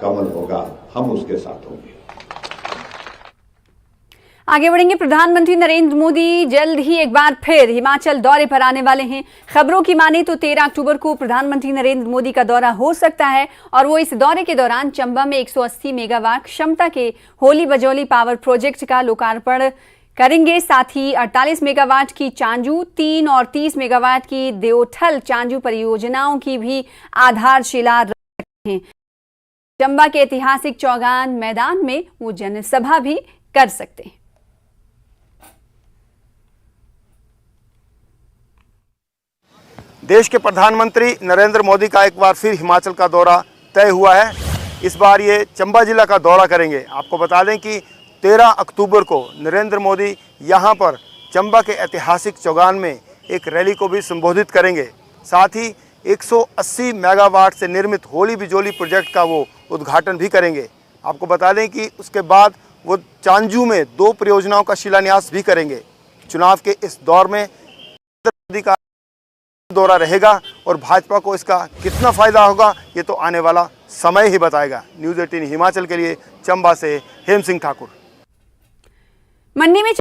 कमल होगा, हम उसके साथ होंगे। आगे बढ़ेंगे। प्रधानमंत्री नरेंद्र मोदी जल्द ही एक बार फिर हिमाचल दौरे पर आने वाले हैं। खबरों की माने तो 13 अक्टूबर को प्रधानमंत्री नरेंद्र मोदी का दौरा हो सकता है और वो इस दौरे के दौरान चंबा में 180 मेगावाट क्षमता के होली बजौली पावर प्रोजेक्ट का लोकार्पण करेंगे। साथ ही 48 मेगावाट की चांजू, 3 और 30 मेगावाट की देओठल चांजू परियोजनाओं की भी आधारशिला रखें। चंबा के ऐतिहासिक चौगान मैदान में वो जनसभा भी कर सकते हैं। देश के प्रधानमंत्री नरेंद्र मोदी का एक बार फिर हिमाचल का दौरा तय हुआ है। इस बार ये चंबा जिला का दौरा करेंगे। आपको बता दें कि 13 अक्टूबर को नरेंद्र मोदी यहाँ पर चंबा के ऐतिहासिक चौगान में एक रैली को भी संबोधित करेंगे। साथ ही 180 मेगावाट से निर्मित होली बिजोली प्रोजेक्ट का वो उद्घाटन भी करेंगे। आपको बता दें कि उसके बाद वो चांजू में 2 परियोजनाओं का शिलान्यास भी करेंगे। चुनाव के इस दौर में नरेंद्र मोदी का दौरा रहेगा और भाजपा को इसका कितना फायदा होगा ये तो आने वाला समय ही बताएगा। न्यूज़ 18 हिमाचल के लिए चंबा से हेम सिंह ठाकुर। मंडी में